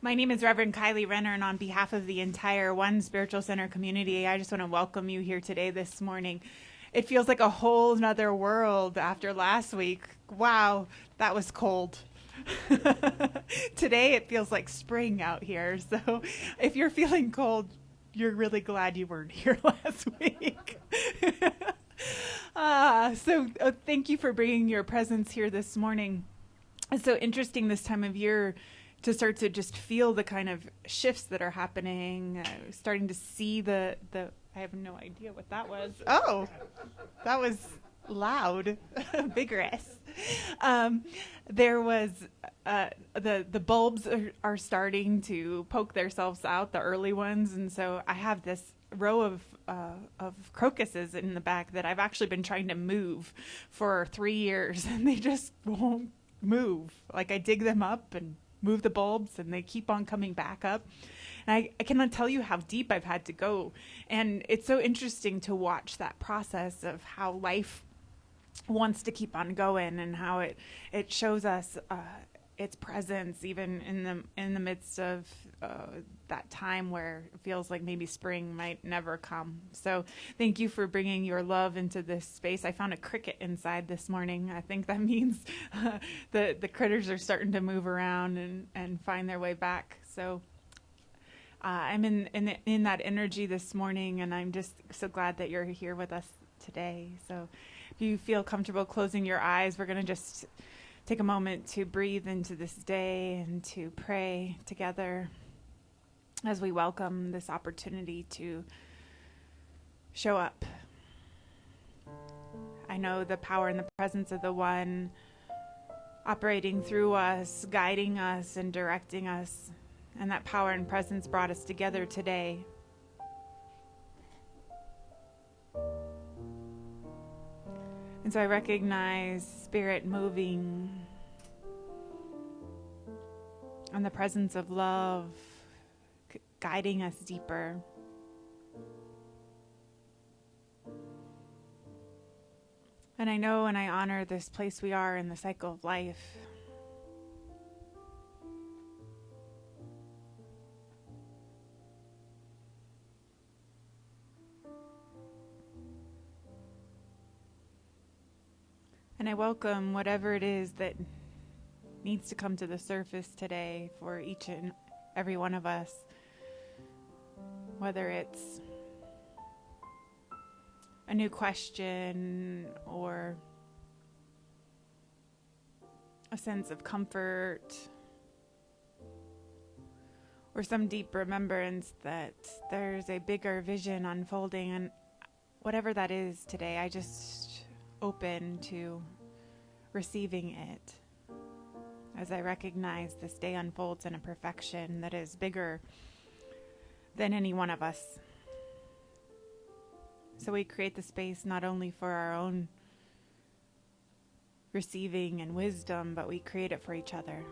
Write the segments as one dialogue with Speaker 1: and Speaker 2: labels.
Speaker 1: My name is Reverend Kylie Renner, and on behalf of the entire One Spiritual Center community, I just want to welcome you here today, this morning. It feels like a whole nother world after last week. Wow, that was cold. Today it feels like spring out here. So if you're feeling cold, you're really glad you weren't here last week. Thank you for bringing your presence here this morning. It's so interesting this time of year to start to just feel the kind of shifts that are happening, starting to see the I have no idea what that was. Oh, that was loud, vigorous. There was the bulbs are starting to poke themselves out, the early ones, and so I have this row of crocuses in the back that I've actually been trying to move for 3 years, and they just won't move. Like I dig them up and move the bulbs and they keep on coming back up. And I cannot tell you how deep I've had to go. And it's so interesting to watch that process of how life wants to keep on going and how it shows us its presence even in the midst of that time where it feels like maybe spring might never come. So thank you for bringing your love into this space. I found a cricket inside this morning. I think that means the critters are starting to move around and find their way back. So I'm in that energy this morning, and I'm just so glad that you're here with us today. So if you feel comfortable closing your eyes, we're going to just take a moment to breathe into this day and to pray together as we welcome this opportunity to show up. I know the power and the presence of the One operating through us, guiding us and directing us, and that power and presence brought us together today. And so I recognize Spirit moving and the presence of love guiding us deeper. And I know and I honor this place we are in the cycle of life. And I welcome whatever it is that needs to come to the surface today for each and every one of us. Whether it's a new question or a sense of comfort or some deep remembrance that there's a bigger vision unfolding, and whatever that is today, I just open to receiving it as I recognize this day unfolds in a perfection that is bigger than any one of us. So we create the space not only for our own receiving and wisdom, but we create it for each other.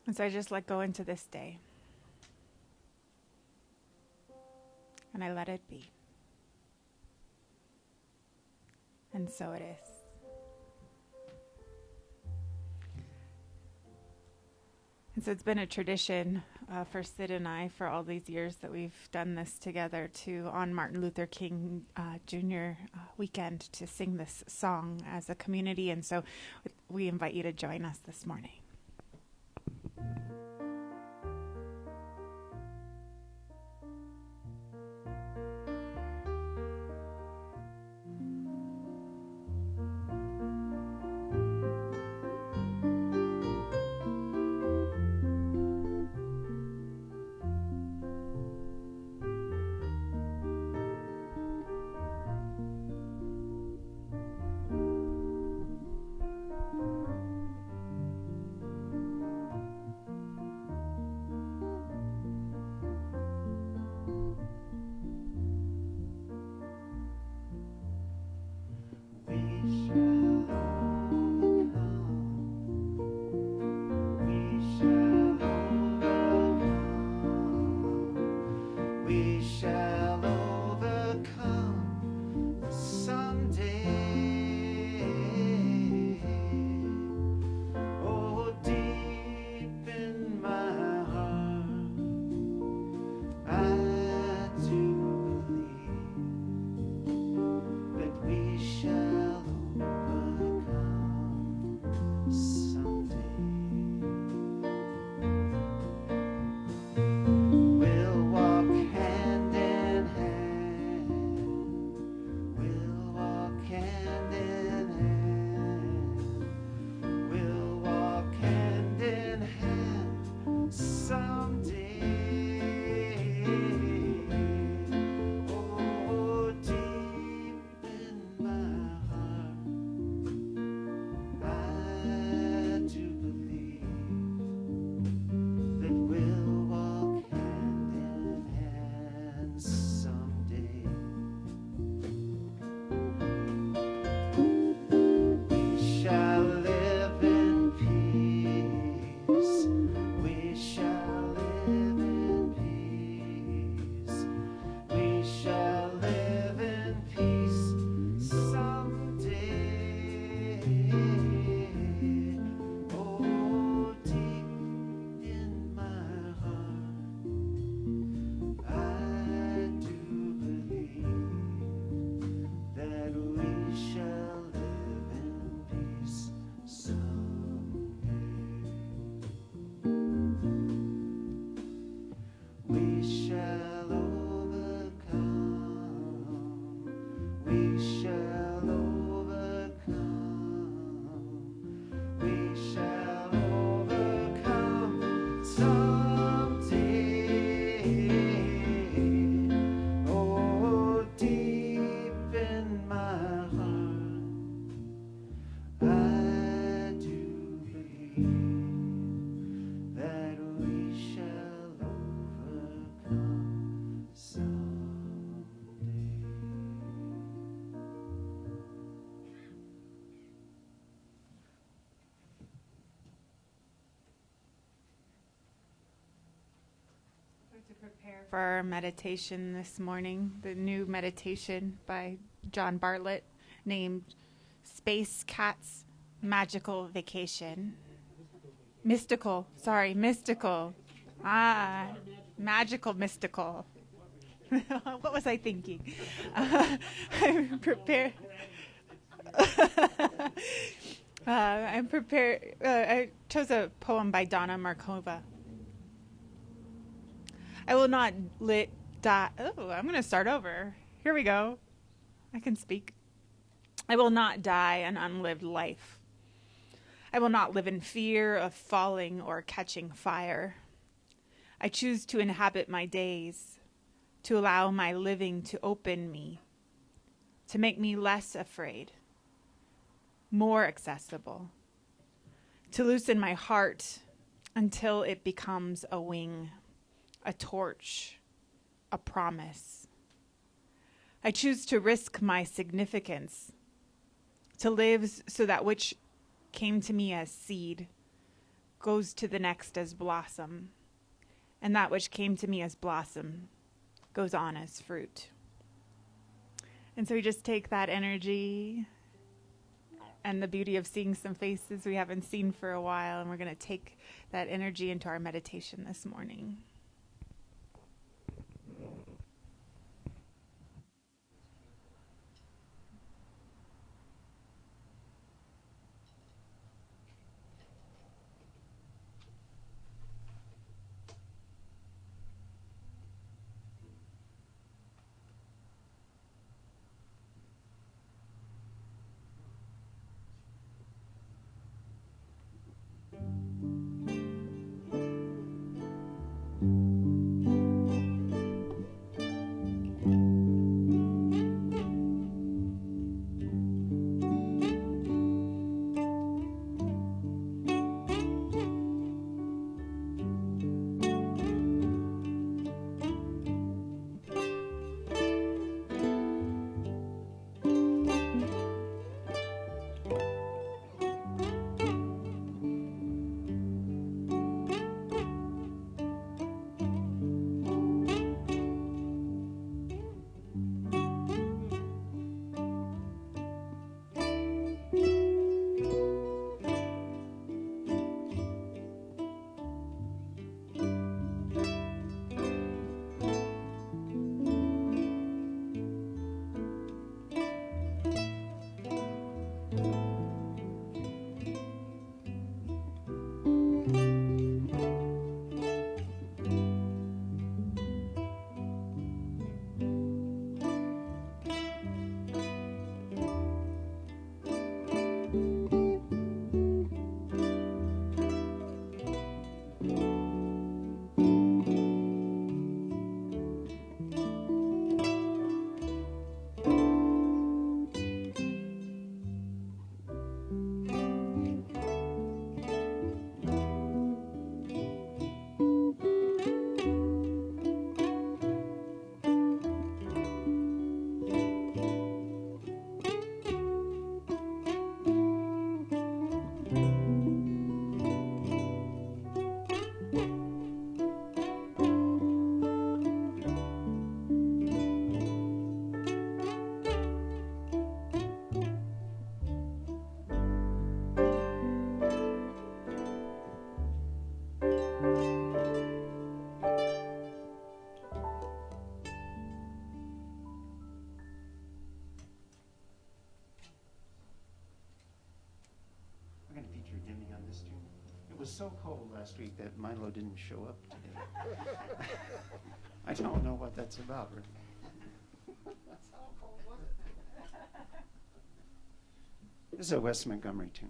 Speaker 1: And so I just let go into this day. And I let it be. And so it is. And so it's been a tradition for Sid and I for all these years that we've done this together on Martin Luther King Jr. Weekend to sing this song as a community. And so we invite you to join us this morning. for our meditation this morning, the new meditation by John Bartlett named Space Cat's Magical Vacation. Mystical. Magical, mystical. What was I thinking? I'm prepared. I'm prepared. I chose a poem by Donna Markova. I will not die. Oh, I'm going to start over. Here we go. I can speak. I will not die an unlived life. I will not live in fear of falling or catching fire. I choose to inhabit my days, to allow my living to open me, to make me less afraid, more accessible, to loosen my heart until it becomes a wing, a torch, a promise. I choose to risk my significance, to live so that which came to me as seed goes to the next as blossom, and that which came to me as blossom goes on as fruit. And so we just take that energy and the beauty of seeing some faces we haven't seen for a while, and we're going to take that energy into our meditation this morning.
Speaker 2: It was so cold last week that Milo didn't show up today. I don't know what that's about. That's how cold was it? This is a Wes Montgomery tune.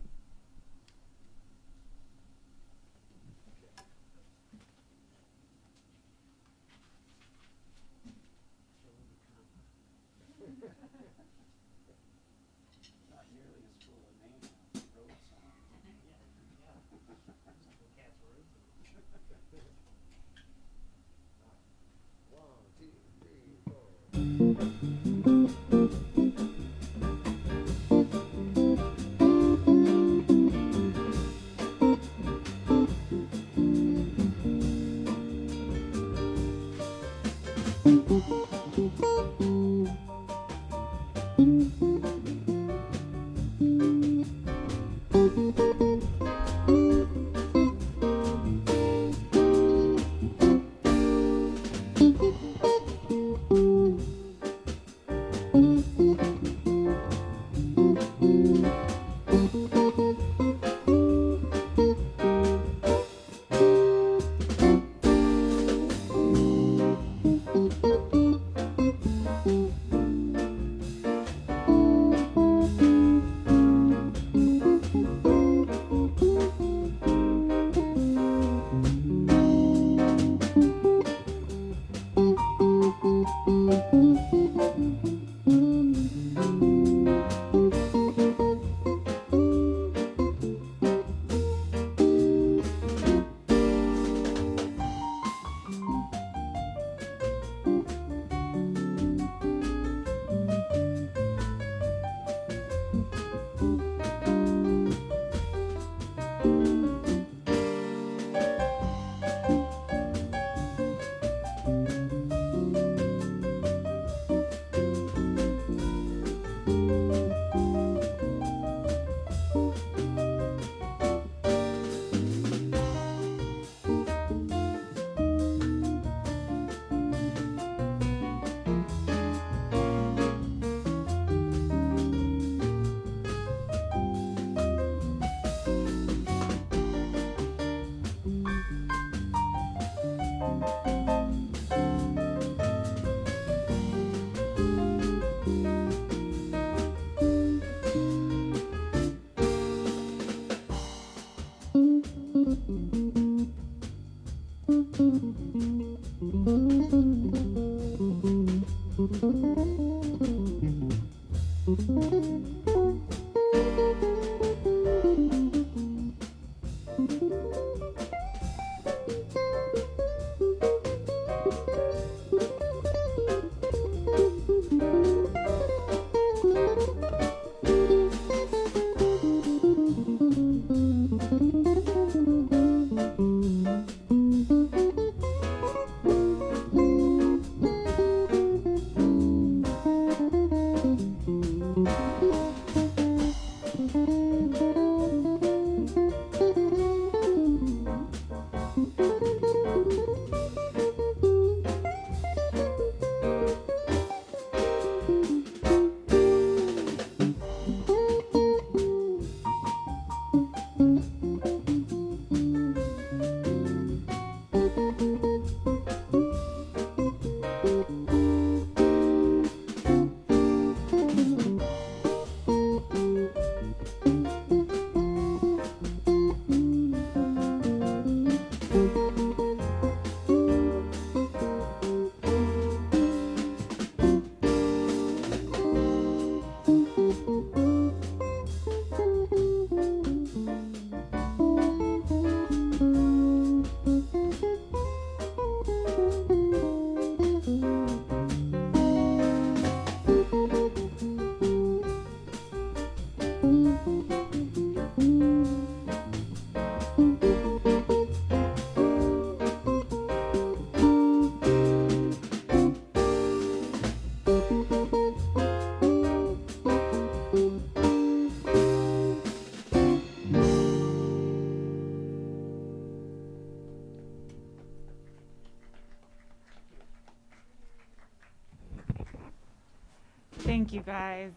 Speaker 1: Thank you, guys.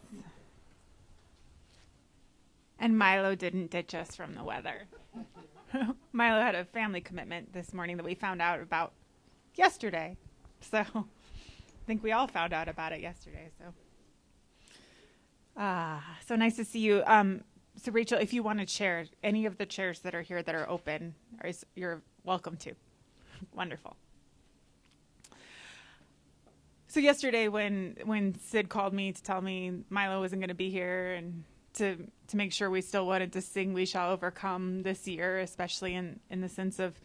Speaker 1: And Milo didn't ditch us from the weather. Milo had a family commitment this morning that we found out about yesterday. So I think we all found out about it yesterday. So nice to see you. So Rachel, if you want to chair any of the chairs that are here that are open, you're welcome to. Wonderful. So yesterday when Sid called me to tell me Milo wasn't going to be here and to make sure we still wanted to sing We Shall Overcome this year, especially in the sense of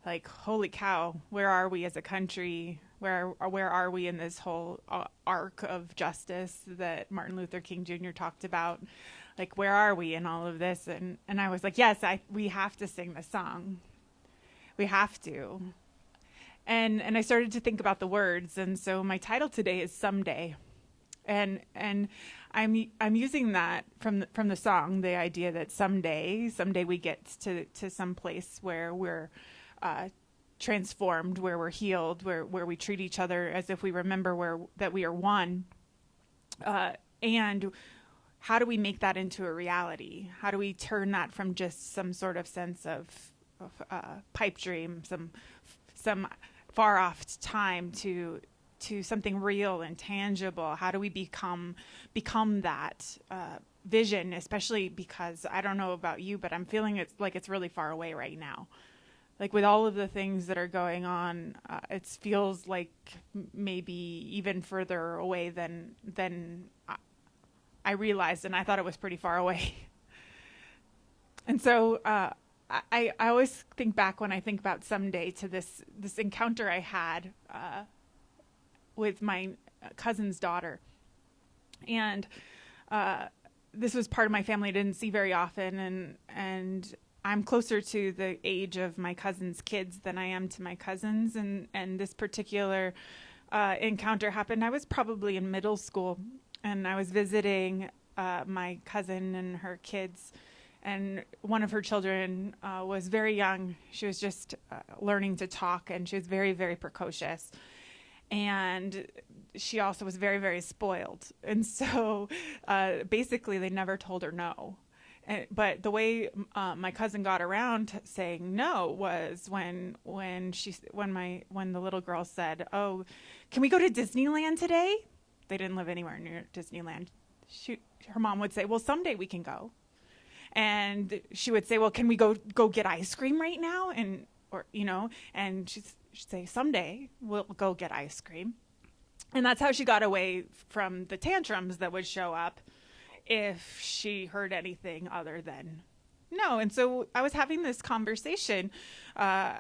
Speaker 1: like, holy cow, where are we as a country? Where are we in this whole arc of justice that Martin Luther King Jr. talked about? Like, where are we in all of this? And I was like, yes, we have to sing the song. We have to. And I started to think about the words, and so my title today is Someday. And I'm using that from the song, the idea that someday we get to some place where we're transformed, where we're healed, where we treat each other as if we remember that we are one. And how do we make that into a reality? How do we turn that from just some sort of sense of pipe dream, some far off time to something real and tangible? How do we become that vision? Especially because I don't know about you, but I'm feeling it's really far away right now. Like with all of the things that are going on, it feels like maybe even further away than I realized, and I thought it was pretty far away. And so I always think back when I think about someday to this encounter I had with my cousin's daughter. And this was part of my family I didn't see very often, and I'm closer to the age of my cousin's kids than I am to my cousins, and this particular encounter happened. I was probably in middle school, and I was visiting my cousin and her kids, and one of her children was very young. She was just learning to talk, and she was very, very precocious. And she also was very, very spoiled. And so basically they never told her no. But the way my cousin got around saying no was when the little girl said, "Oh, can we go to Disneyland today?" They didn't live anywhere near Disneyland. Her mom would say, "Well, someday we can go." And she would say, "Well, can we go get ice cream right now?" And she'd say, "Someday we'll go get ice cream." And that's how she got away from the tantrums that would show up if she heard anything other than no. And so I was having this conversation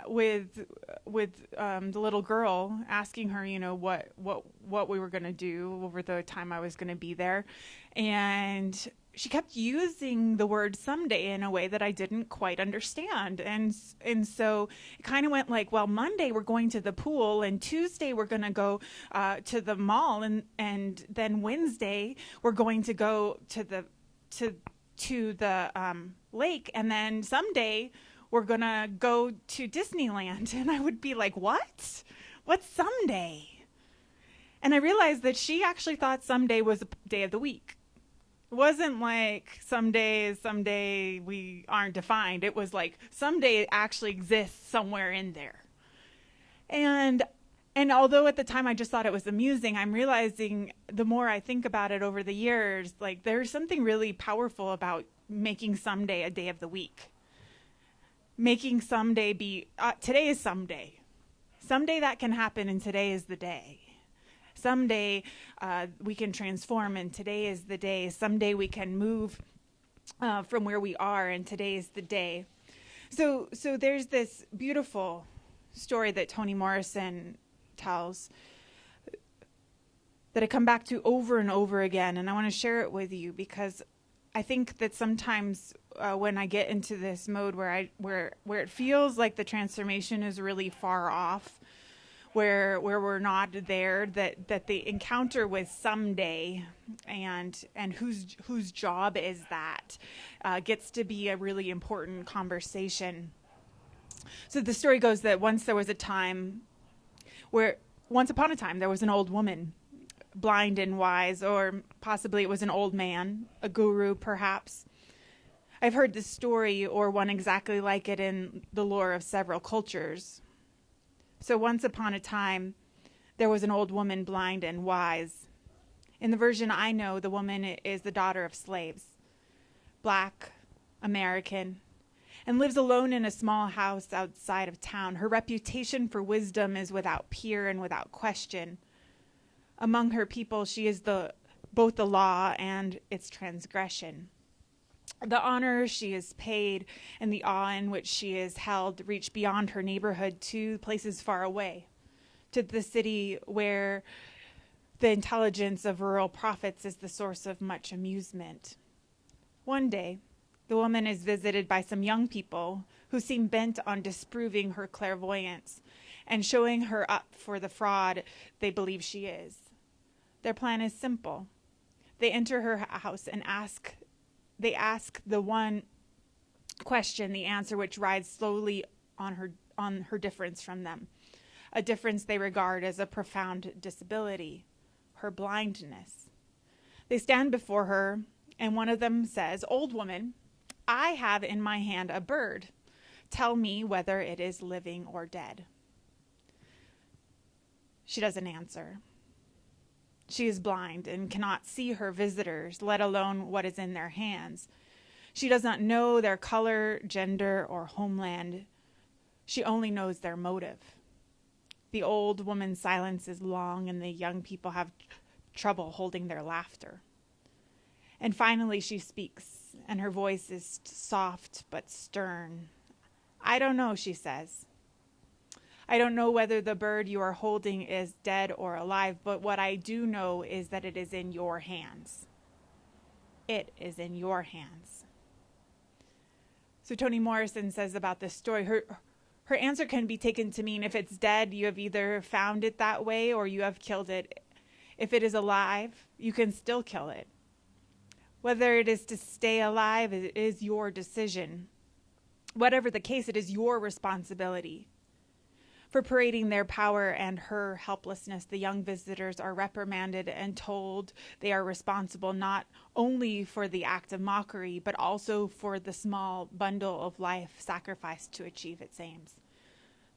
Speaker 1: with the little girl, asking her, what we were going to do over the time I was going to be there. And she kept using the word someday in a way that I didn't quite understand. And so it kind of went like, well, Monday we're going to the pool, and Tuesday we're going to go to the mall, and then Wednesday we're going to go to the lake, and then someday we're going to go to Disneyland. And I would be like, what? What's someday? And I realized that she actually thought someday was a day of the week. It wasn't like someday we aren't defined. It was like someday actually exists somewhere in there. And although at the time I just thought it was amusing, I'm realizing the more I think about it over the years, like there's something really powerful about making someday a day of the week. Making someday be, today is someday. Someday that can happen, and today is the day. Someday we can transform, and today is the day. Someday we can move from where we are, and today is the day. So there's this beautiful story that Toni Morrison tells that I come back to over and over again, and I want to share it with you because I think that sometimes when I get into this mode where it feels like the transformation is really far off, where we're not there, that the encounter with someday and whose job is that gets to be a really important conversation. So the story goes that once upon a time there was an old woman, blind and wise, or possibly it was an old man, a guru perhaps. I've heard this story or one exactly like it in the lore of several cultures. So once upon a time, there was an old woman, blind and wise. In the version I know, the woman is the daughter of slaves, Black, American, and lives alone in a small house outside of town. Her reputation for wisdom is without peer and without question. Among her people, she is both the law and its transgression. The honor she is paid and the awe in which she is held reach beyond her neighborhood to places far away, to the city where the intelligence of rural prophets is the source of much amusement. One day, the woman is visited by some young people who seem bent on disproving her clairvoyance and showing her up for the fraud they believe she is. Their plan is simple. They enter her house and ask the one question, the answer which rides slowly on her difference from them, a difference they regard as a profound disability, her blindness. They stand before her, and one of them says, "Old woman, I have in my hand a bird. Tell me whether it is living or dead." She doesn't answer. She is blind and cannot see her visitors, let alone what is in their hands. She does not know their color, gender, or homeland. She only knows their motive. The old woman's silence is long, and the young people have trouble holding their laughter. And finally she speaks, and her voice is soft but stern. "I don't know," she says. "I don't know whether the bird you are holding is dead or alive, but what I do know is that it is in your hands. It is in your hands." So Toni Morrison says about this story, her answer can be taken to mean if it's dead, you have either found it that way or you have killed it. If it is alive, you can still kill it. Whether it is to stay alive, it is your decision. Whatever the case, it is your responsibility. For parading their power and her helplessness, the young visitors are reprimanded and told they are responsible not only for the act of mockery, but also for the small bundle of life sacrificed to achieve its aims.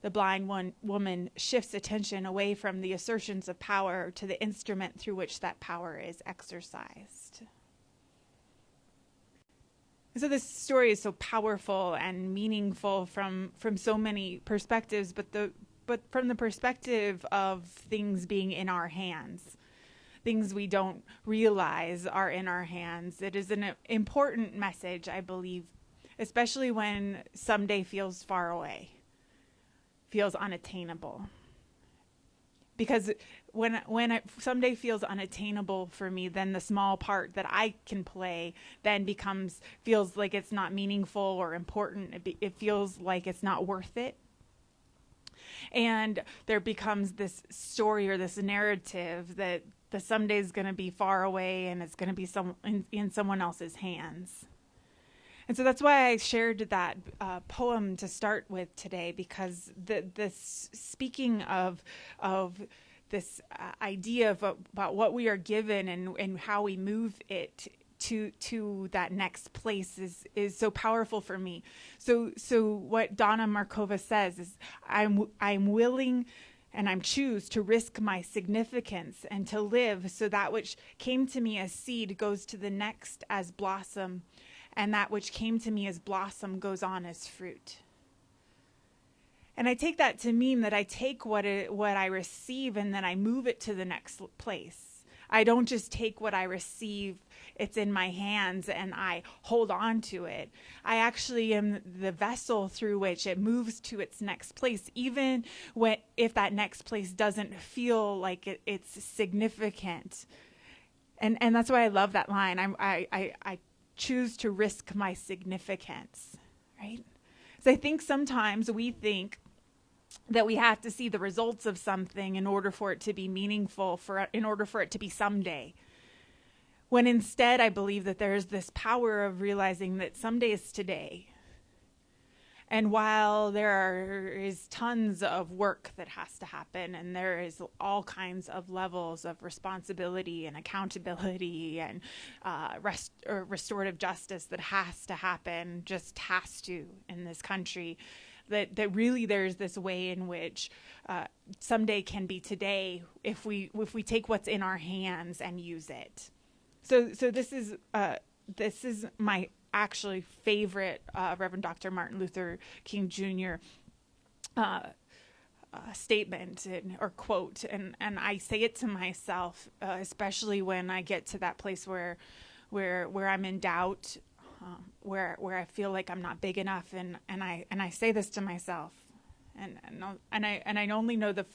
Speaker 1: The blind woman shifts attention away from the assertions of power to the instrument through which that power is exercised. So this story is so powerful and meaningful from so many perspectives, but from the perspective of things being in our hands, things we don't realize are in our hands. It is an important message, I believe, especially when someday feels far away, feels unattainable. Because when someday feels unattainable for me, then the small part that I can play then feels like it's not meaningful or important. It feels like it's not worth it. And there becomes this story or this narrative that the someday is going to be far away and it's going to be in someone else's hands. And so that's why I shared that poem to start with today, because this speaking of this idea about what we are given and how we move it to that next place is so powerful for me. So what Donna Markova says is, I'm willing and I'm choose to risk my significance and to live so that which came to me as seed goes to the next as blossom, and that which came to me as blossom goes on as fruit. And I take that to mean that I take what I receive and then I move it to the next place. I don't just take what I receive, it's in my hands, and I hold on to it. I actually am the vessel through which it moves to its next place, even if that next place doesn't feel like it's significant. And that's why I love that line. I choose to risk my significance, right? So I think sometimes we think that we have to see the results of something in order for it to be meaningful, in order for it to be someday. When instead I believe that there's this power of realizing that someday is today. And while there is tons of work that has to happen, and there is all kinds of levels of responsibility and accountability and restorative justice that has to happen, just has to, in this country, that really there's this way in which someday can be today if we take what's in our hands and use it. So this is my actually favorite Reverend Dr. Martin Luther King Jr. Statement or quote, and I say it to myself, especially when I get to that place where I'm in doubt, where I feel like I'm not big enough, and I say this to myself, and I only know the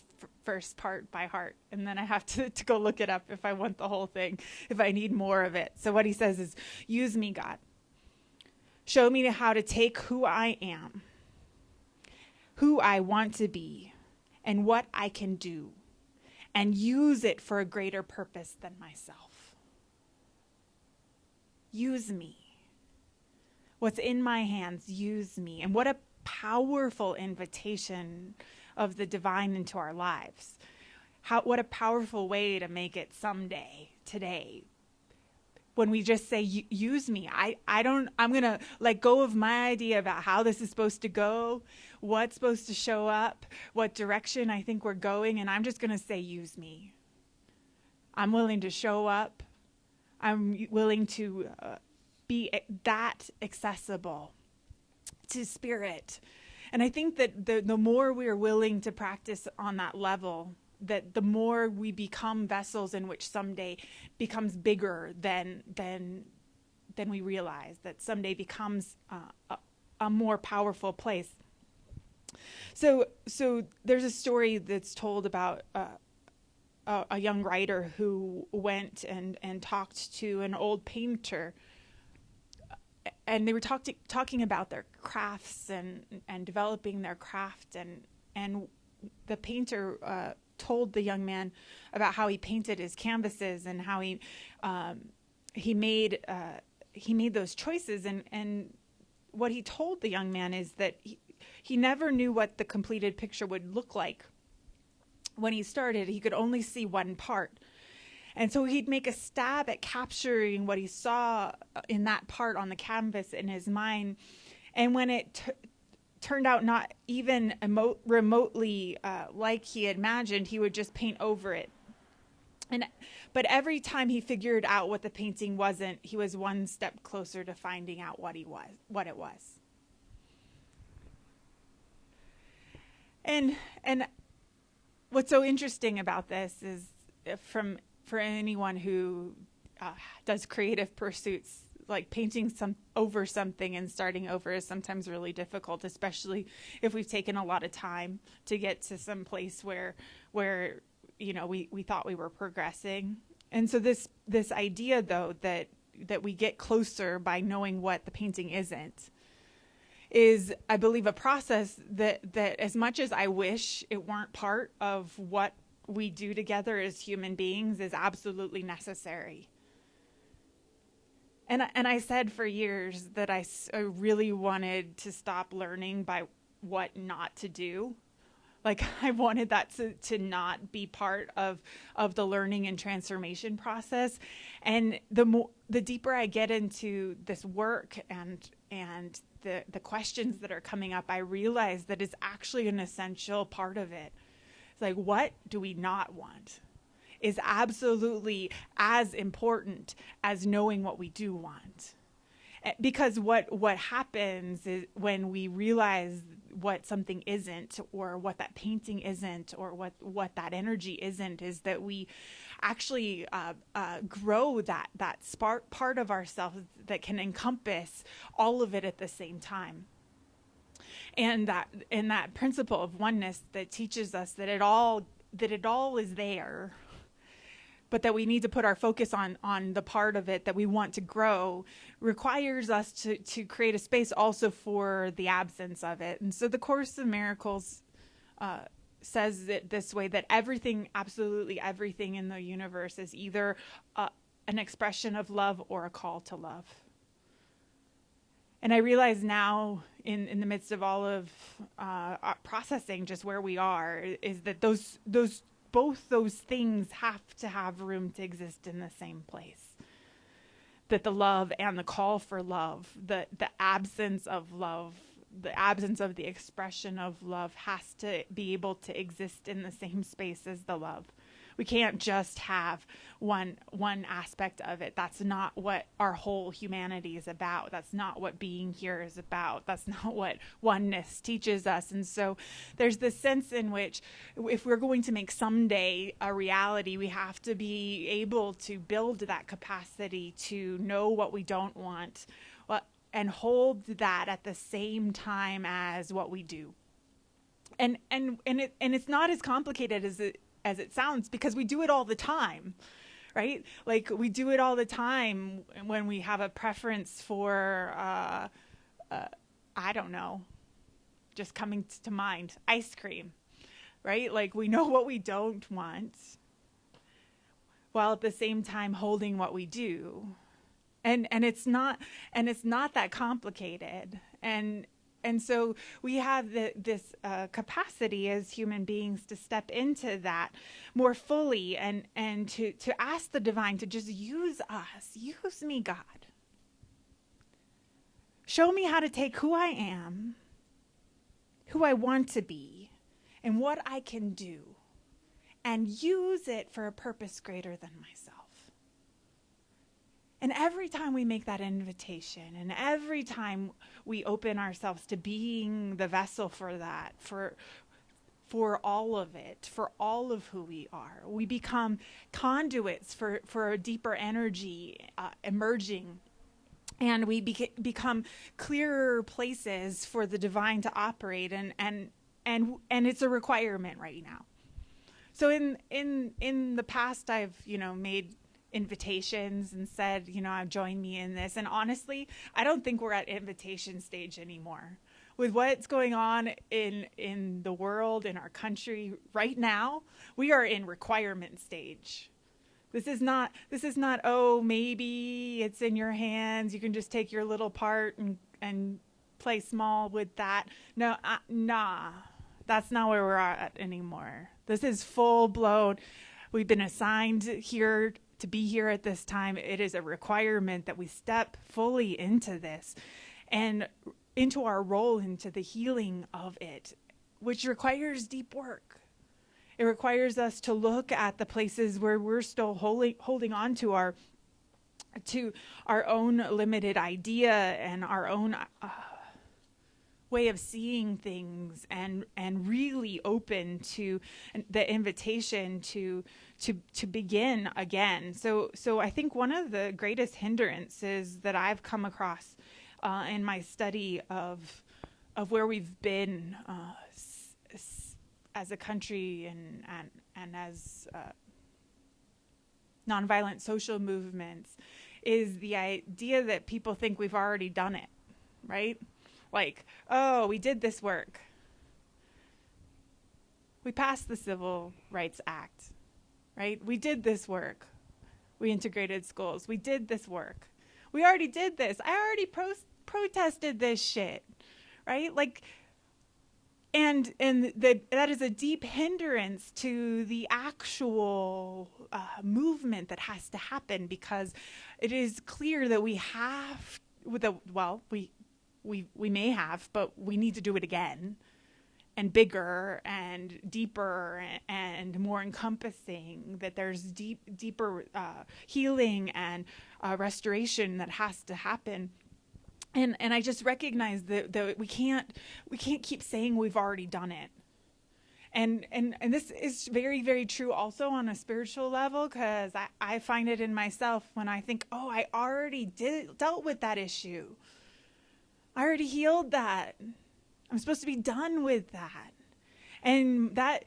Speaker 1: first part by heart, and then I have to go look it up if I want the whole thing, if I need more of it. So what he says is, use me, God. Show me how to take who I am, who I want to be, and what I can do, and use it for a greater purpose than myself. Use me. What's in my hands, use me. And what a powerful invitation of the divine into our lives. What a powerful way to make it someday, today. When we just say, use me. I'm going to let go of my idea about how this is supposed to go, what's supposed to show up, what direction I think we're going, and I'm just going to say, use me. I'm willing to show up. I'm willing to be that accessible to spirit. And I think that the more we are willing to practice on that level, that the more we become vessels in which someday becomes bigger than we realize, that someday becomes a more powerful place. So there's a story that's told about a young writer who went and talked to an old painter, and they were talking about their crafts and developing their craft, and the painter told the young man about how he painted his canvases and how he made those choices, and what he told the young man is that he never knew what the completed picture would look like. When he started, he could only see one part. And so he'd make a stab at capturing what he saw in that part on the canvas in his mind. And when it turned out not even remotely like he had imagined, he would just paint over it. But every time he figured out what the painting wasn't, he was one step closer to finding out what it was. And what's so interesting about this is for anyone who does creative pursuits, like painting over something and starting over is sometimes really difficult, especially if we've taken a lot of time to get to some place where we thought we were progressing. And so this idea, though, that we get closer by knowing what the painting isn't, is, I believe, a process that as much as I wish it weren't part of what we do together as human beings, is absolutely necessary. And I said for years that I really wanted to stop learning by what not to do. Like, I wanted that to not be part of the learning and transformation process. And the deeper I get into this work and the questions that are coming up, I realize that it's actually an essential part of it. It's like, what do we not want is absolutely as important as knowing what we do want. Because what happens is when we realize what something isn't, or what that painting isn't, or what that energy isn't, is that we actually grow that spark part of ourselves that can encompass all of it at the same time. And that principle of oneness that teaches us that it all is there, but that we need to put our focus on the part of it that we want to grow, requires us to create a space also for the absence of it. And so the Course in Miracles says it this way, that everything, absolutely everything in the universe is either an expression of love or a call to love. And I realize now, in the midst of all of processing just where we are, is that both those things have to have room to exist in the same place. That the love and the call for love, the absence of love, the absence of the expression of love has to be able to exist in the same space as the love. We can't just have one aspect of it. That's not what our whole humanity is about. That's not what being here is about. That's not what oneness teaches us. And so there's this sense in which, if we're going to make someday a reality, we have to be able to build that capacity to know what we don't want, and hold that at the same time as what we do. And it's not as complicated as it sounds, because we do it all the time, right? Like, we do it all the time when we have a preference for, I don't know, just coming to mind, ice cream. right? Like we know what we don't want, while at the same time holding what we do. And it's not that complicated. And so we have this capacity as human beings to step into that more fully and to ask the divine to just use us. Use me, God. Show me how to take who I am, who I want to be, and what I can do, and use it for a purpose greater than myself. And every time we make that invitation, and every time we open ourselves to being the vessel for that, for all of it, for all of who we are, we become conduits for a deeper energy emerging. And we become clearer places for the divine to operate, and it's a requirement right now. So in the past, I've made invitations and said, join me in this. And honestly, I don't think we're at invitation stage anymore. With what's going on in the world, in our country right now, we are in requirement stage. This is not, oh, maybe it's in your hands. You can just take your little part and play small with that. No, nah, that's not where we're at anymore. This is full blown. We've been assigned here to be here at this time. It is a requirement that we step fully into this and into our role, into the healing of it, which requires deep work. It requires us to look at the places where we're still holding on to our own limited idea and our own way of seeing things, and really open to the invitation to begin again. So I think one of the greatest hindrances that I've come across in my study of where we've been as a country and as nonviolent social movements is the idea that people think we've already done it, right? Like, oh, we did this work. We passed the Civil Rights Act, right? We did this work. We integrated schools. We did this work. We already did this. I already protested this shit, right? Like, and that is a deep hindrance to the actual movement that has to happen, because it is clear that we have, we may have, but we need to do it again, and bigger and deeper and more encompassing, that there's deeper healing and restoration that has to happen. And I just recognize that we can't keep saying we've already done it. And this is very, very true also on a spiritual level, because I find it in myself when I think, oh, I already dealt with that issue. I already healed that. I'm supposed to be done with that. And that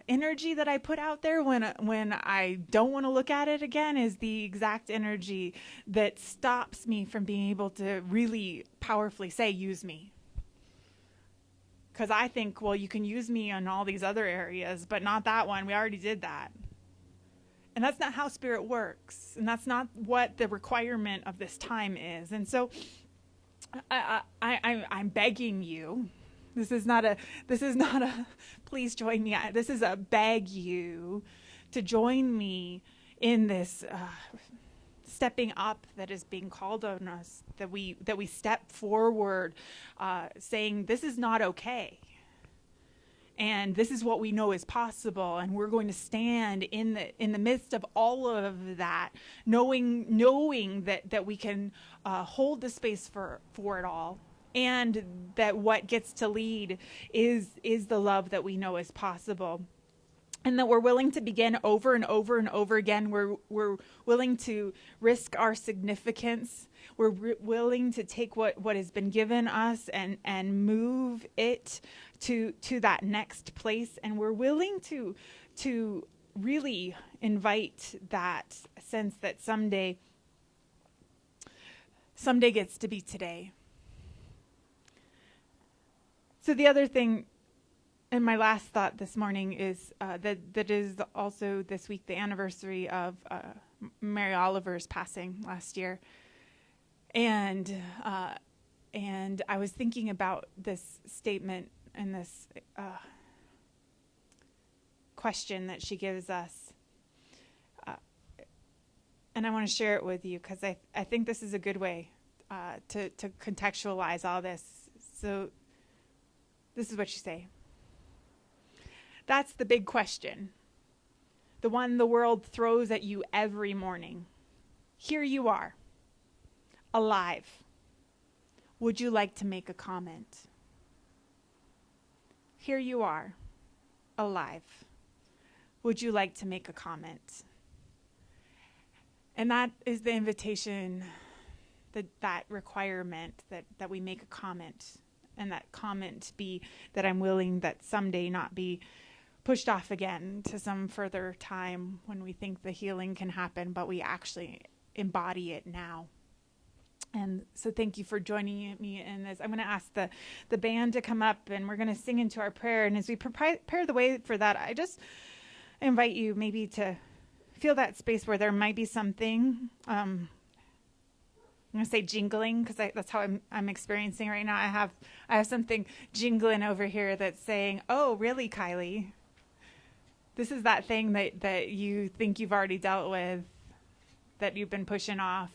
Speaker 1: energy that I put out there when I don't want to look at it again is the exact energy that stops me from being able to really powerfully say, use me. Because I think, well, you can use me in all these other areas, but not that one. We already did that. And that's not how spirit works. And that's not what the requirement of this time is. And so I'm begging you. This is not a please join me. This is a beg you to join me in this stepping up that is being called on us, that we step forward, saying this is not okay. And this is what we know is possible, and we're going to stand in the midst of all of that, knowing that we can hold the space for it all, and that what gets to lead is the love that we know is possible, and that we're willing to begin over and over and over again. We're willing to risk our significance. We're willing to take what has been given us and move it to that next place. And we're willing to really invite that sense that someday gets to be today. So the other thing And my last thought this morning is that is also this week the anniversary of Mary Oliver's passing last year, and I was thinking about this statement and this question that she gives us, and I want to share it with you because I think this is a good way to contextualize all this. So this is what you say. That's the big question, the one the world throws at you every morning. Here you are, alive. Would you like to make a comment? Here you are, alive. Would you like to make a comment? And that is the invitation, that requirement that we make a comment, and that comment be that I'm willing that someday not be pushed off again to some further time when we think the healing can happen, but we actually embody it now. And so thank you for joining me in this. I'm going to ask the band to come up, and we're going to sing into our prayer. And as we prepare the way for that, I just invite you maybe to feel that space where there might be something. I'm going to say jingling because that's how I'm experiencing right now. I have something jingling over here that's saying, "Oh, really, Kylie? This is that thing that you think you've already dealt with, that you've been pushing off,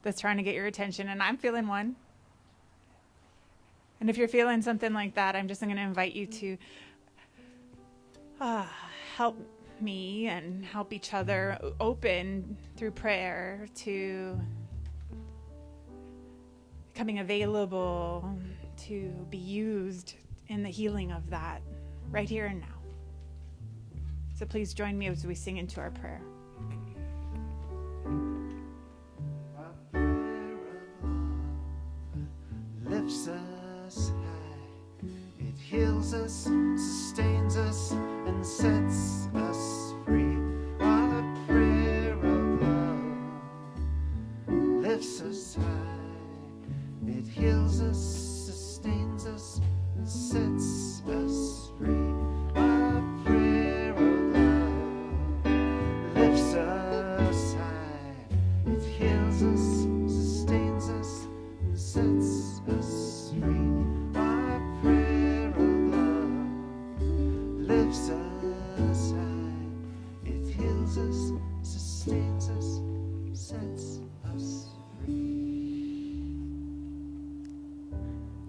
Speaker 1: that's trying to get your attention." And I'm feeling one. And if you're feeling something like that, I'm just going to invite you to help me and help each other open through prayer to becoming available to be used in the healing of that right here and now. So please join me as we sing into our prayer.
Speaker 2: Lifts us high, it heals us, sustains us, and sets us free. Our prayer of love lifts us high, it heals us, sustains us, and sets us free. Our prayer of love lifts us high, it heals us, sustains us, and sets us free. Our prayer of love lifts us high, it heals us, sustains us, sets us free.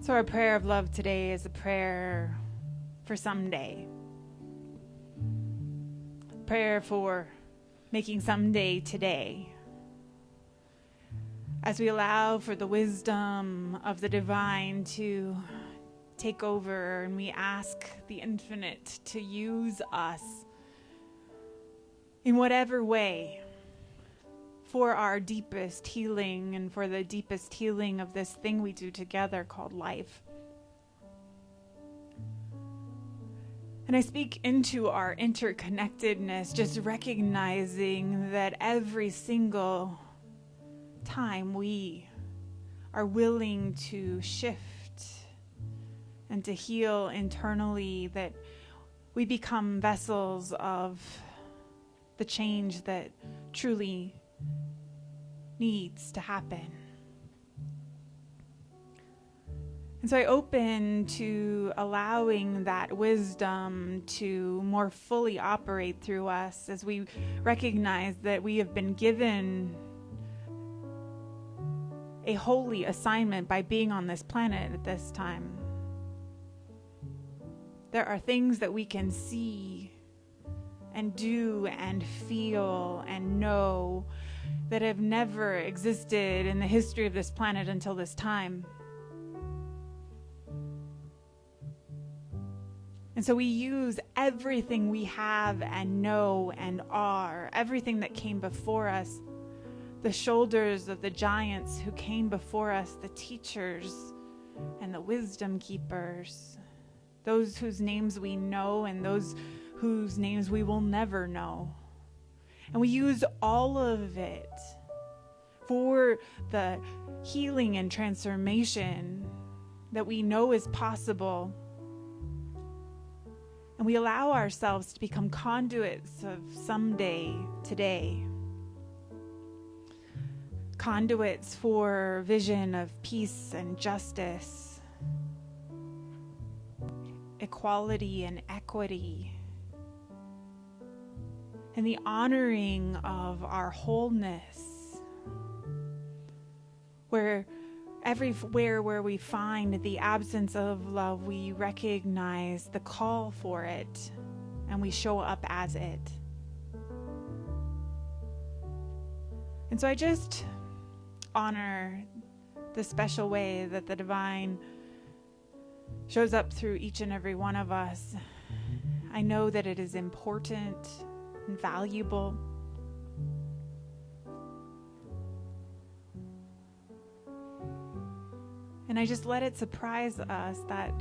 Speaker 1: So our prayer of love today is a prayer for someday. Prayer for making someday today. As we allow for the wisdom of the divine to take over, and we ask the infinite to use us in whatever way for our deepest healing and for the deepest healing of this thing we do together called life. And I speak into our interconnectedness, just recognizing that every single time we are willing to shift and to heal internally, that we become vessels of the change that truly needs to happen. And so I open to allowing that wisdom to more fully operate through us as we recognize that we have been given a holy assignment by being on this planet at this time. There are things that we can see and do and feel and know that have never existed in the history of this planet until this time. And so we use everything we have and know and are, everything that came before us, the shoulders of the giants who came before us, the teachers and the wisdom keepers, those whose names we know and those whose names we will never know. And we use all of it for the healing and transformation that we know is possible And we allow ourselves to become conduits of someday today. Conduits for vision of peace and justice, equality and equity, and the honoring of our wholeness, where everywhere where we find the absence of love, we recognize the call for it and we show up as it. And so I just honor the special way that the divine shows up through each and every one of us. I know that it is important and valuable. And I just let it surprise us, that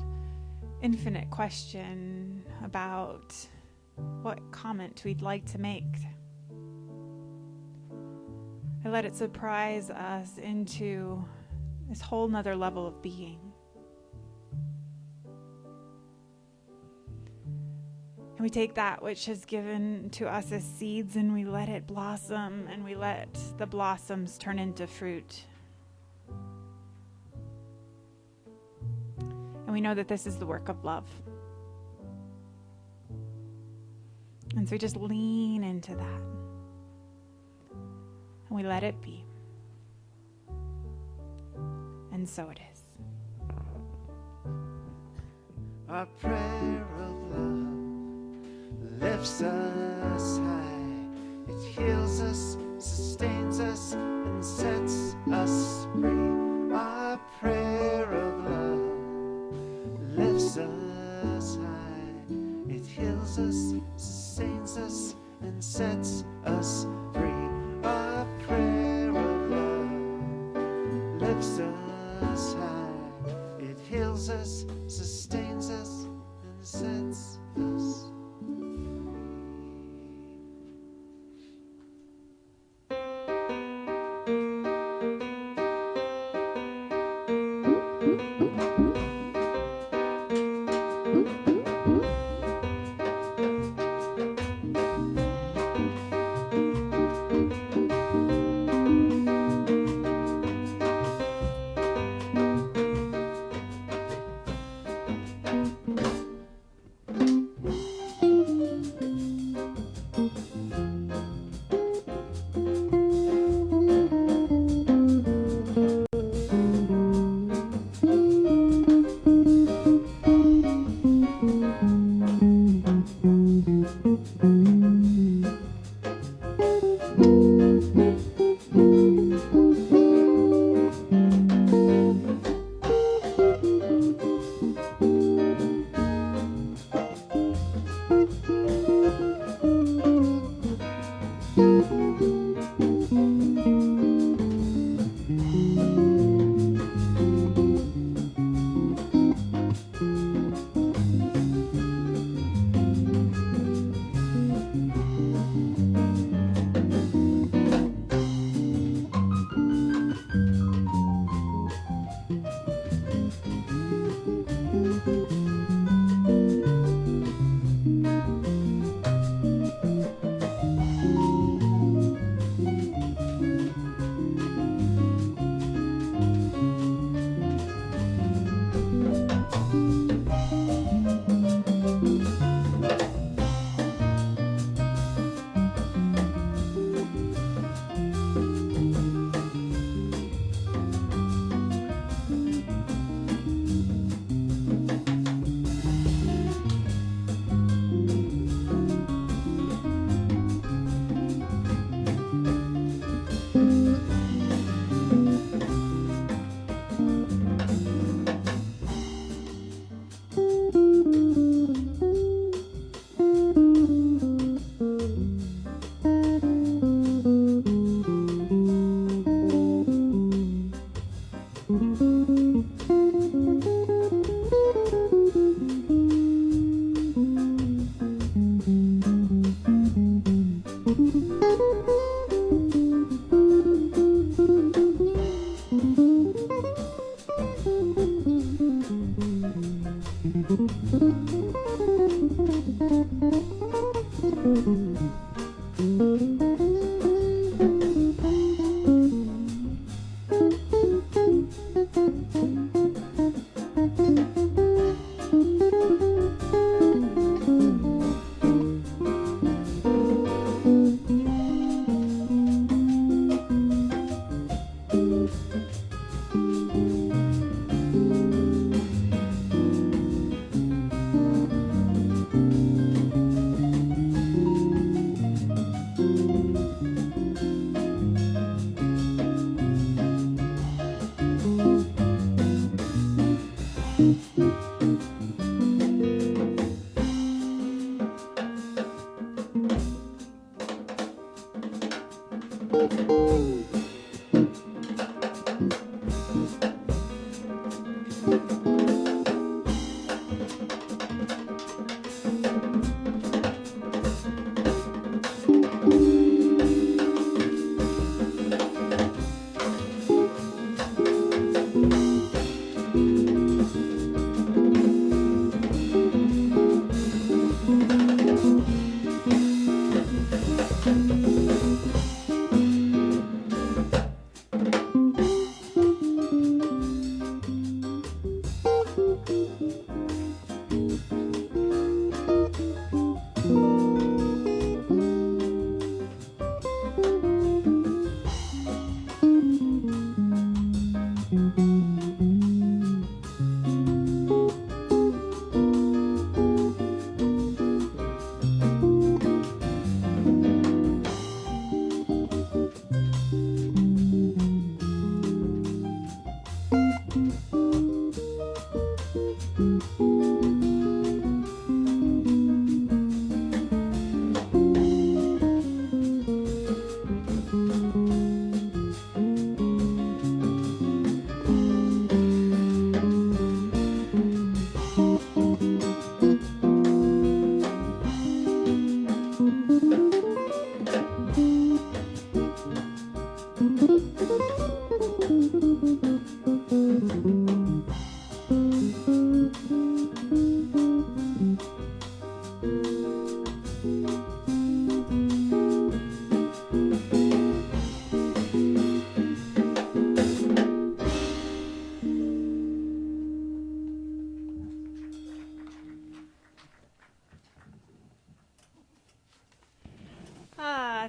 Speaker 1: infinite question about what comment we'd like to make. I let it surprise us into this whole nother level of being. And we take that which is given to us as seeds and we let it blossom, and we let the blossoms turn into fruit. And we know that this is the work of love. And so we just lean into that. And we let it be. And so it is.
Speaker 2: Our prayer of love lifts us high. It heals us, sustains us, and sets us free. Our prayer of love lifts us high. It heals us, sustains us, and sets us free. Our prayer of love lifts us high. It heals us, sustains us, and sets us free.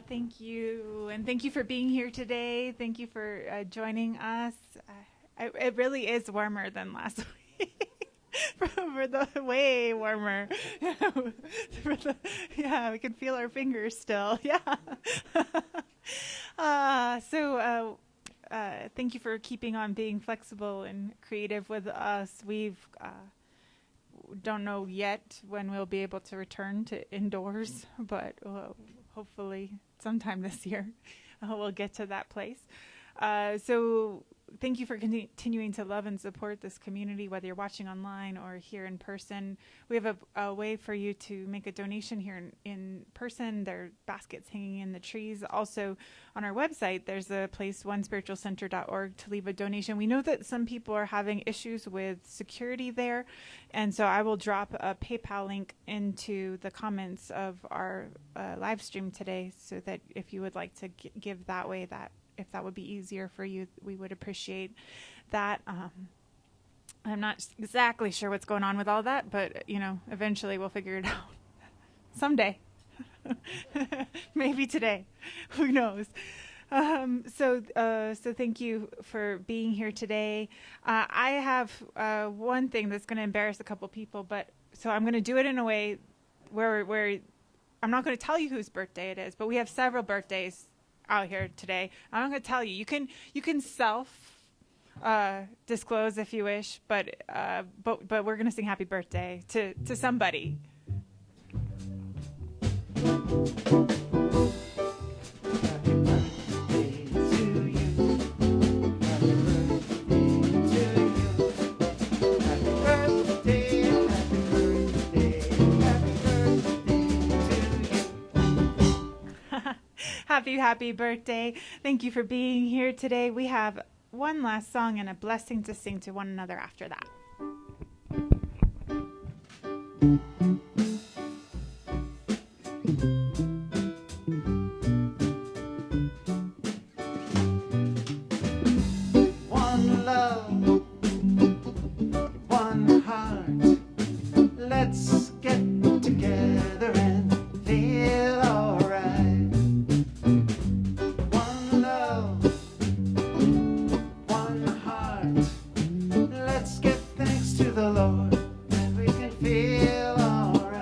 Speaker 1: Thank you. And thank you for being here today. Thank you for joining us. It really is warmer than last week. Way warmer. Yeah, we can feel our fingers still. Yeah. Thank you for keeping on being flexible and creative with us. We've don't know yet when we'll be able to return to indoors, but hopefully sometime this year we'll get to that place. So thank you for continuing to love and support this community, whether you're watching online or here in person. We have a way for you to make a donation here in person. There are baskets hanging in the trees. Also on our website, there's a place, onespiritualcenter.org, to leave a donation. We know that some people are having issues with security there, and so I will drop a PayPal link into the comments of our live stream today, so that if you would like to give that way, that if that would be easier for you, we would appreciate that. I'm not exactly sure what's going on with all that, but eventually we'll figure it out. Someday. Maybe today. Who knows? So thank you for being here today. I have one thing that's going to embarrass a couple people, so I'm going to do it in a way where I'm not going to tell you whose birthday it is, but we have several birthdays out here today. I'm not going to tell you. You can self disclose if you wish, but we're going to sing happy birthday to somebody. Happy birthday. Thank you for being here today. We have one last song and a blessing to sing to one another after that.
Speaker 2: One love, one heart. Let's get together and feel alright. One love, one heart. Let's give thanks to the Lord, and we can feel alright.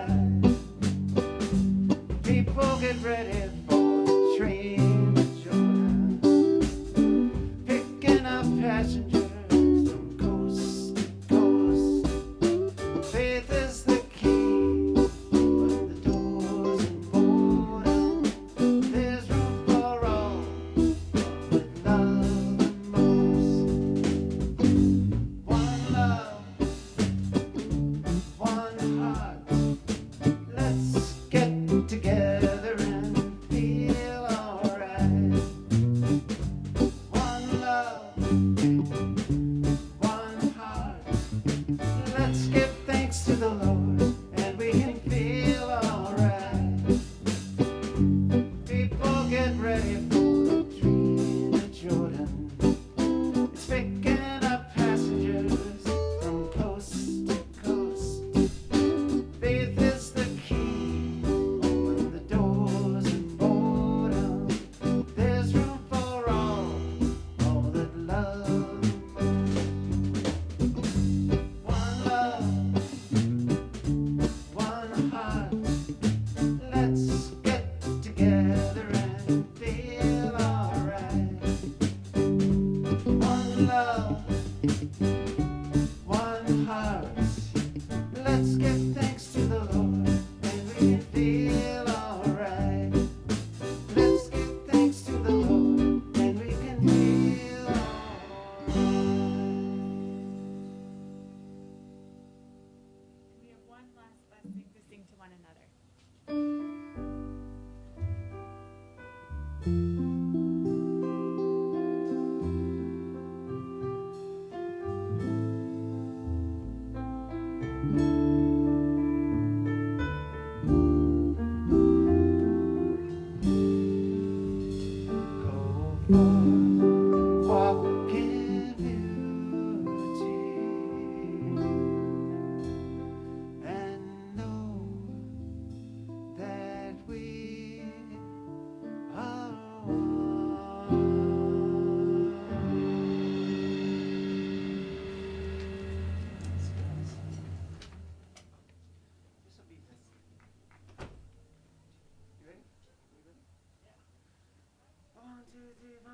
Speaker 2: walk in beauty and know that we are one. This will be this. You ready? You ready? Yeah. 1, 2, 3, 1.